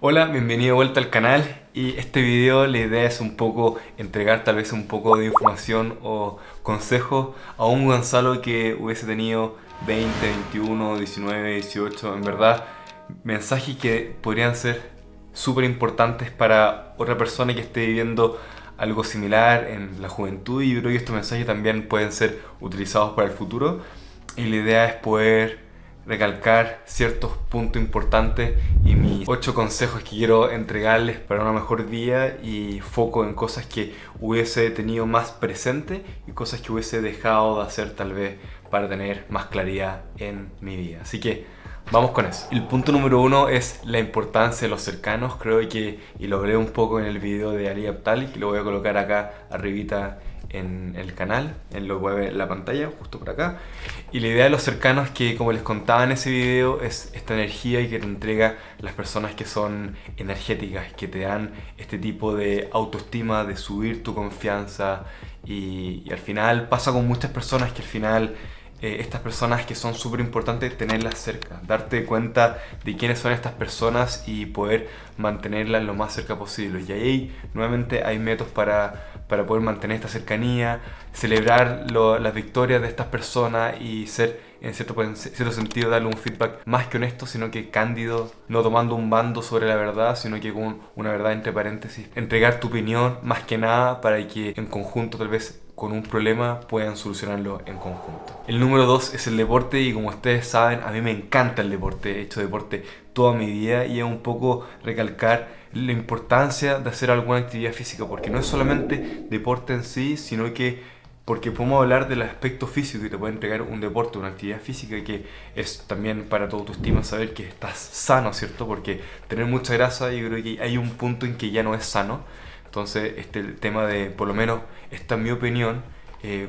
Hola, bienvenido de vuelta al canal y este video la idea es un poco entregar tal vez un poco de información o consejos a un Gonzalo que hubiese tenido 20, 21, 19, 18, en verdad mensajes que podrían ser súper importantes para otra persona que esté viviendo algo similar en la juventud y yo creo que estos mensajes también pueden ser utilizados para el futuro y la idea es poder recalcar ciertos puntos importantes y mis 8 consejos que quiero entregarles para un mejor día y foco en cosas que hubiese tenido más presente y cosas que hubiese dejado de hacer tal vez para tener más claridad en mi vida. Así que vamos con eso. El punto número 1 es la importancia de los cercanos. Creo que, y lo hablé un poco en el video de Ali Abdal, que lo voy a colocar acá arribita en el canal, en lo que ver en la pantalla, justo por acá. Y la idea de los cercanos es que, como les contaba en ese video, es esta energía que te entrega las personas que son energéticas, que te dan este tipo de autoestima, de subir tu confianza y al final pasa con muchas personas que al final estas personas que son súper importantes tenerlas cerca, darte cuenta de quiénes son estas personas y poder mantenerlas lo más cerca posible. Y ahí nuevamente hay métodos para poder mantener esta cercanía, celebrar las victorias de estas personas y ser en cierto sentido darle un feedback más que honesto, sino que cándido, no tomando un bando sobre la verdad, sino que con una verdad entre paréntesis, entregar tu opinión más que nada para que en conjunto tal vez con un problema puedan solucionarlo en conjunto. El número 2 es el deporte y como ustedes saben, a mí me encanta el deporte, he hecho deporte toda mi vida y es un poco recalcar la importancia de hacer alguna actividad física, porque no es solamente deporte en sí, sino que porque podemos hablar del aspecto físico que te puede entregar un deporte, una actividad física que es también para tu autoestima saber que estás sano, ¿cierto? Porque tener mucha grasa yo creo que hay un punto en que ya no es sano. Entonces, el tema de, por lo menos, esta es mi opinión,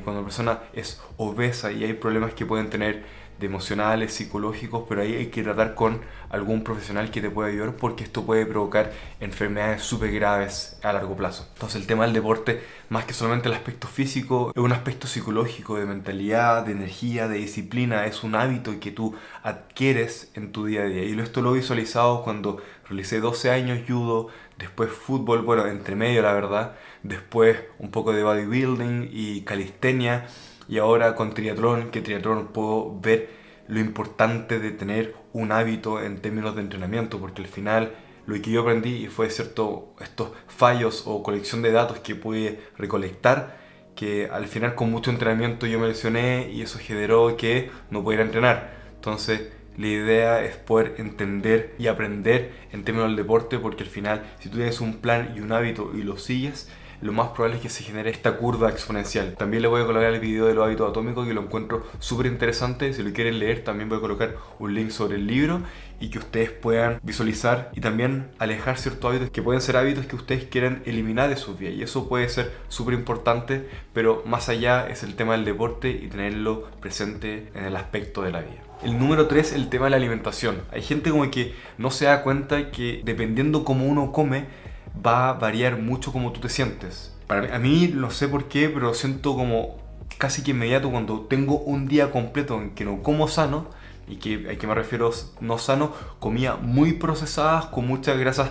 cuando la persona es obesa y hay problemas que pueden tener de emocionales, psicológicos, pero ahí hay que tratar con algún profesional que te pueda ayudar porque esto puede provocar enfermedades súper graves a largo plazo. Entonces el tema del deporte, más que solamente el aspecto físico, es un aspecto psicológico, de mentalidad, de energía, de disciplina, es un hábito que tú adquieres en tu día a día. Y esto lo he visualizado cuando realicé 12 años judo, después fútbol, bueno, entre medio la verdad, después un poco de bodybuilding y calistenia, y ahora con triatlón, que triatlón puedo ver lo importante de tener un hábito en términos de entrenamiento, porque al final lo que yo aprendí y fue cierto estos fallos o colección de datos que pude recolectar, que al final con mucho entrenamiento yo me lesioné y eso generó que no pudiera entrenar. Entonces la idea es poder entender y aprender en términos del deporte, porque al final si tú tienes un plan y un hábito y lo sigues, lo más probable es que se genere esta curva exponencial. También le voy a colocar el video de los hábitos atómicos que lo encuentro súper interesante. Si lo quieren leer, también voy a colocar un link sobre el libro y que ustedes puedan visualizar y también alejar ciertos hábitos que pueden ser hábitos que ustedes quieran eliminar de sus vidas. Y eso puede ser súper importante, pero más allá es el tema del deporte y tenerlo presente en el aspecto de la vida. El número 3, el tema de la alimentación. Hay gente como que no se da cuenta que dependiendo cómo uno come, va a variar mucho cómo tú te sientes. A mí, no sé por qué, pero siento como casi que inmediato cuando tengo un día completo en que no como sano, y que a qué me refiero no sano, comía muy procesadas con muchas grasas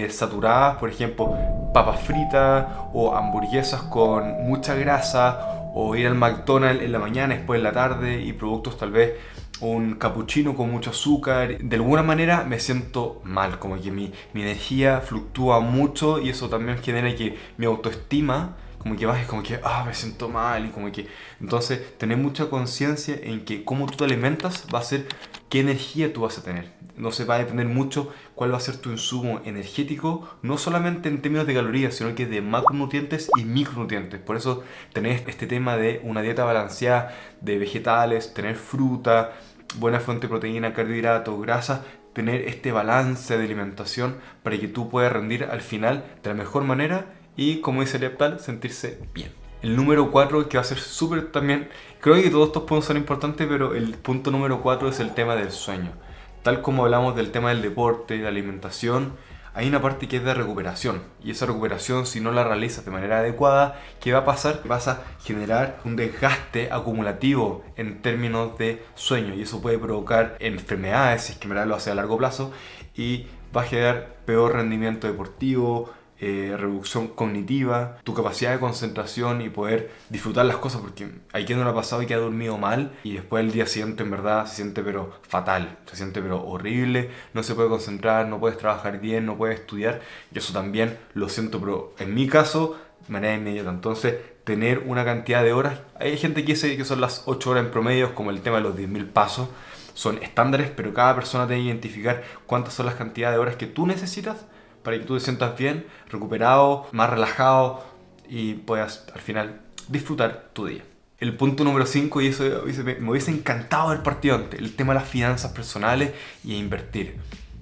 saturadas, por ejemplo, papas fritas o hamburguesas con mucha grasa, o ir al McDonald's en la mañana, después en la tarde, y productos tal vez un cappuccino con mucho azúcar. De alguna manera me siento mal, como que mi energía fluctúa mucho y eso también genera que mi autoestima como que baje, como que me siento mal y como que... Entonces tener mucha conciencia en que cómo tú te alimentas va a ser qué energía tú vas a tener. No se va a depender mucho cuál va a ser tu insumo energético, no solamente en términos de calorías, sino que de macronutrientes y micronutrientes. Por eso tenés este tema de una dieta balanceada de vegetales, tener fruta, buena fuente de proteína, carbohidratos, grasa, tener este balance de alimentación para que tú puedas rendir al final de la mejor manera y, como dice Leptal, sentirse bien. El número 4, que va a ser súper también, creo que todos estos puntos son importantes, pero el punto número 4 es el tema del sueño. Tal como hablamos del tema del deporte, de la alimentación, hay una parte que es de recuperación, y esa recuperación, si no la realizas de manera adecuada, ¿qué va a pasar? Vas a generar un desgaste acumulativo en términos de sueño, y eso puede provocar enfermedades, si es que en verdad lo hace a largo plazo, y va a generar peor rendimiento deportivo, reducción cognitiva, tu capacidad de concentración y poder disfrutar las cosas, porque hay quien no lo ha pasado y que ha dormido mal y después el día siguiente en verdad se siente pero fatal, se siente pero horrible, no se puede concentrar, no puedes trabajar bien, no puedes estudiar, y eso también lo siento, pero en mi caso de manera inmediata. Entonces, tener una cantidad de horas, hay gente que dice que son las 8 horas en promedio, como el tema de los 10.000 pasos, son estándares, pero cada persona tiene que identificar cuántas son las cantidades de horas que tú necesitas para que tú te sientas bien, recuperado, más relajado y puedas al final disfrutar tu día. El punto número 5, y eso me hubiese encantado haber partido antes, el tema de las finanzas personales y invertir.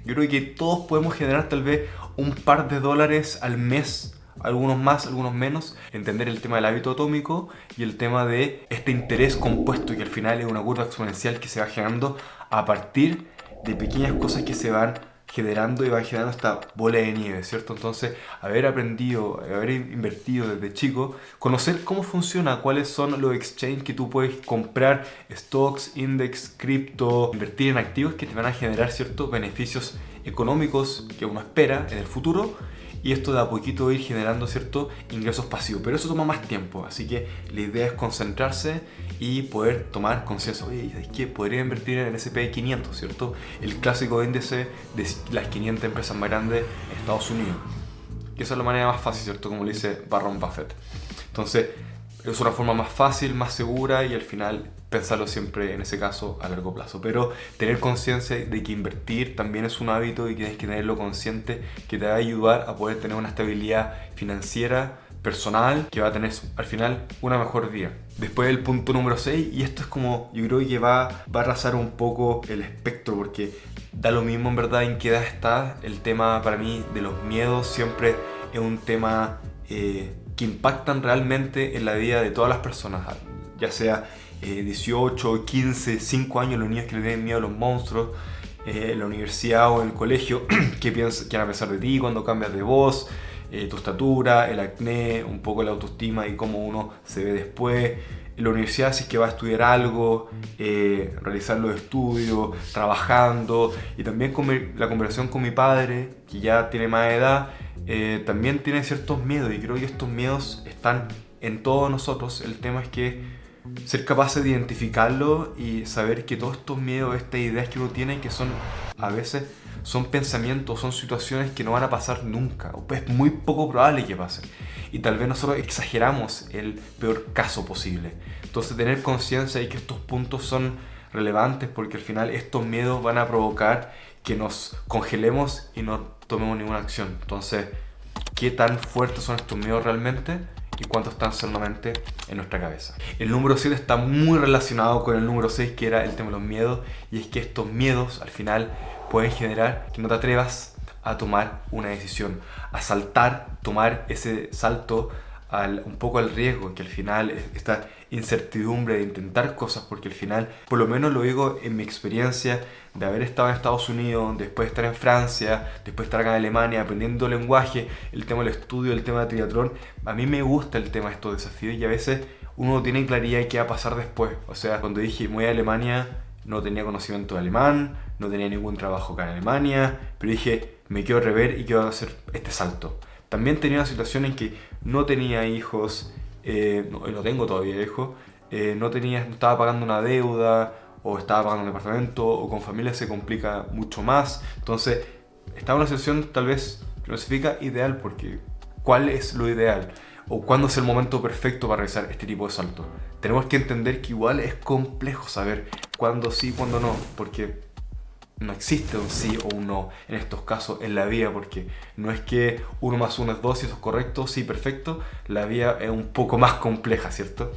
Yo creo que todos podemos generar tal vez un par de dólares al mes, algunos más, algunos menos, entender el tema del hábito atómico y el tema de este interés compuesto, que al final es una curva exponencial que se va generando a partir de pequeñas cosas que se van generando y va generando esta bola de nieve, ¿cierto? Entonces, haber aprendido, haber invertido desde chico, conocer cómo funciona, cuáles son los exchanges que tú puedes comprar, stocks, index, cripto, invertir en activos que te van a generar ciertos beneficios económicos que uno espera en el futuro, y esto de a poquito ir generando ciertos ingresos pasivos, pero eso toma más tiempo, así que la idea es concentrarse y poder tomar conciencia. Oye, es que podría invertir en el S&P 500, ¿cierto? El clásico índice de las 500 empresas más grandes en Estados Unidos. Y esa es la manera más fácil, ¿cierto? Como le dice Warren Buffett. Entonces, es una forma más fácil, más segura y al final pensarlo siempre en ese caso a largo plazo. Pero tener conciencia de que invertir también es un hábito y que tienes que tenerlo consciente, que te va a ayudar a poder tener una estabilidad financiera personal que va a tener al final una mejor vida. Después el punto número 6, y esto es como yo creo que va a arrasar un poco el espectro, porque da lo mismo en verdad en qué edad está. El tema para mí de los miedos siempre es un tema que impactan realmente en la vida de todas las personas, ya sea 18, 15, 5 años, los niños que le tienen miedo a los monstruos, en la universidad o en el colegio, que van a pensar de ti cuando cambias de voz, tu estatura, el acné, un poco la autoestima y cómo uno se ve después. En la universidad, si es que va a estudiar algo, realizar los estudios, trabajando, y también con la conversación con mi padre, que ya tiene más edad, también tiene ciertos miedos, y creo que estos miedos están en todos nosotros. El tema es que ser capaces de identificarlo y saber que todos estos miedos, estas ideas que uno tiene, que son a veces son pensamientos, son situaciones que no van a pasar nunca, o es muy poco probable que pasen, y tal vez nosotros exageramos el peor caso posible. Entonces, tener conciencia de que estos puntos son relevantes, porque al final estos miedos van a provocar que nos congelemos y no tomemos ninguna acción. Entonces, ¿qué tan fuertes son estos miedos realmente? Y cuánto están solamente en nuestra cabeza. El número 7 está muy relacionado con el número 6, que era el tema de los miedos, y es que estos miedos al final pueden generar que no te atrevas a tomar una decisión, a saltar, tomar ese salto un poco al riesgo, que al final esta incertidumbre de intentar cosas, porque al final, por lo menos lo digo en mi experiencia de haber estado en Estados Unidos, después de estar en Francia, después de estar acá en Alemania aprendiendo lenguaje, el tema del estudio, el tema de triatlón, a mí me gusta el tema de estos desafíos, y a veces uno no tiene claridad de qué va a pasar después. O sea, cuando dije voy a Alemania, no tenía conocimiento de alemán, no tenía ningún trabajo acá en Alemania, pero dije, me quiero rever y quiero hacer este salto. También tenía una situación en que no tenía hijos, no tengo todavía hijos, no estaba pagando una deuda, o estaba pagando un departamento, o con familia se complica mucho más. Entonces, estaba en una situación tal vez que no significa ideal, porque ¿cuál es lo ideal? ¿O cuándo es el momento perfecto para realizar este tipo de salto? Tenemos que entender que igual es complejo saber cuándo sí, cuándo no, porque no existe un sí o un no en estos casos en la vida, porque no es que 1 más 1 es 2 y eso es correcto, sí, perfecto. La vida es un poco más compleja, ¿cierto?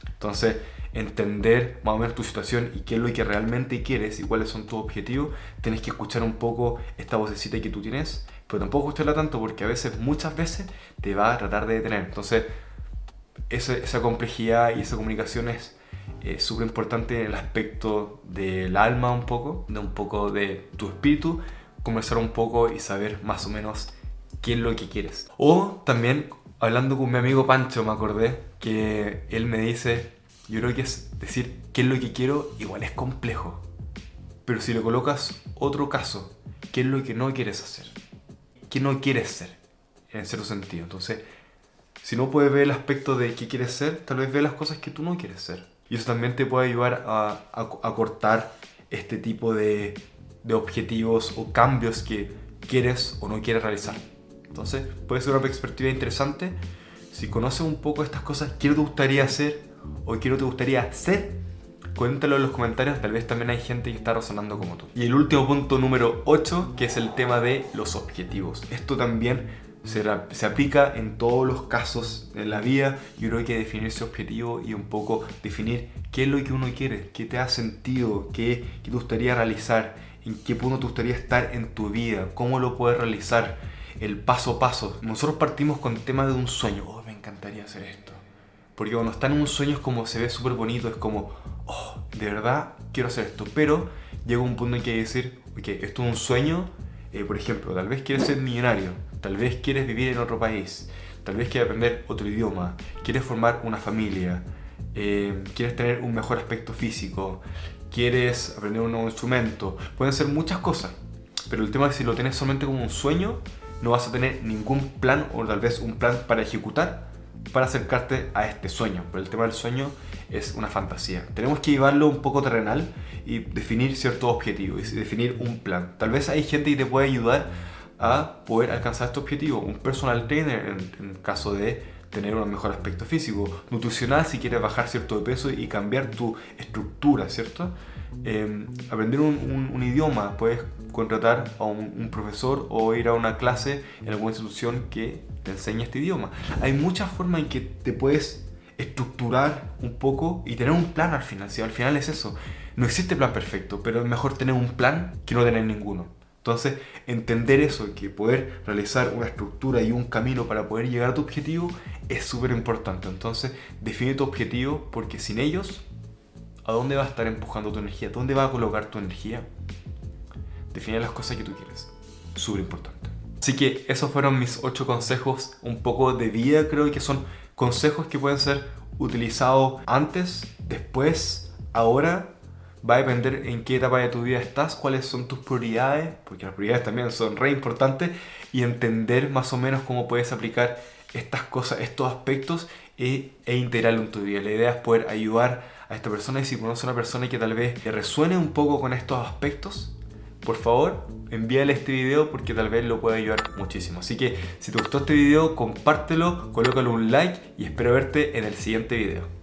Entonces, entender más o menos tu situación y qué es lo que realmente quieres y cuáles son tus objetivos, tienes que escuchar un poco esta vocecita que tú tienes, pero tampoco escucharla tanto, porque a veces, muchas veces, te va a tratar de detener. Entonces, esa complejidad y esa comunicación es súper importante en el aspecto del alma, un poco de tu espíritu, conversar un poco y saber más o menos qué es lo que quieres. O también, hablando con mi amigo Pancho, me acordé que él me dice, yo creo que es decir qué es lo que quiero, igual es complejo. Pero si le colocas otro caso, ¿qué es lo que no quieres hacer? ¿Qué no quieres ser? En cierto sentido. Entonces, si no puedes ver el aspecto de qué quieres ser, tal vez ve las cosas que tú no quieres ser. Y eso también te puede ayudar a cortar este tipo de objetivos o cambios que quieres o no quieres realizar. Entonces, puede ser una perspectiva interesante. Si conoces un poco estas cosas, ¿qué te gustaría hacer o qué no te gustaría ser? Cuéntalo en los comentarios, tal vez también hay gente que está razonando como tú. Y el último punto, número 8, que es el tema de los objetivos. Esto también se aplica en todos los casos de la vida. Yo creo que definir ese objetivo y un poco definir qué es lo que uno quiere, qué te da sentido, qué te gustaría realizar, en qué punto te gustaría estar en tu vida, cómo lo puedes realizar, el paso a paso. Nosotros partimos con el tema de un sueño. Oh, me encantaría hacer esto. Porque cuando está en un sueño es como se ve súper bonito, es como, oh, de verdad quiero hacer esto. Pero llega un punto en que hay que decir, ok, esto es un sueño. Por ejemplo, tal vez quieres ser millonario, tal vez quieres vivir en otro país, tal vez quieres aprender otro idioma, quieres formar una familia, quieres tener un mejor aspecto físico, quieres aprender un nuevo instrumento. Pueden ser muchas cosas, pero el tema es que si lo tienes solamente como un sueño, no vas a tener ningún plan o tal vez un plan para ejecutar para acercarte a este sueño. Pero el tema del sueño es una fantasía. Tenemos que llevarlo un poco terrenal y definir ciertos objetivos y definir un plan. Tal vez hay gente que te puede ayudar a poder alcanzar este objetivo. Un personal trainer en caso de tener un mejor aspecto físico. Nutricional si quieres bajar cierto de peso y cambiar tu estructura, ¿cierto? Aprender un idioma, puedes contratar a un profesor o ir a una clase en alguna institución que te enseñe este idioma. Hay muchas formas en que te puedes estructurar un poco y tener un plan al final. Si al final es eso, no existe plan perfecto, pero es mejor tener un plan que no tener ninguno. Entonces, entender eso, que poder realizar una estructura y un camino para poder llegar a tu objetivo es súper importante. Entonces, define tu objetivo, porque sin ellos, ¿a dónde va a estar empujando tu energía? ¿Dónde va a colocar tu energía? Define las cosas que tú quieres. Súper importante. Así que esos fueron mis 8 consejos un poco de vida. Creo que son consejos que pueden ser utilizados antes, después, ahora. Va a depender en qué etapa de tu vida estás, cuáles son tus prioridades, porque las prioridades también son re importantes, y entender más o menos cómo puedes aplicar estas cosas, estos aspectos e integrarlo en tu vida. La idea es poder ayudar a esta persona, y si conoces a una persona que tal vez te resuene un poco con estos aspectos, por favor, envíale este video porque tal vez lo pueda ayudar muchísimo. Así que si te gustó este video, compártelo, colócale un like y espero verte en el siguiente video.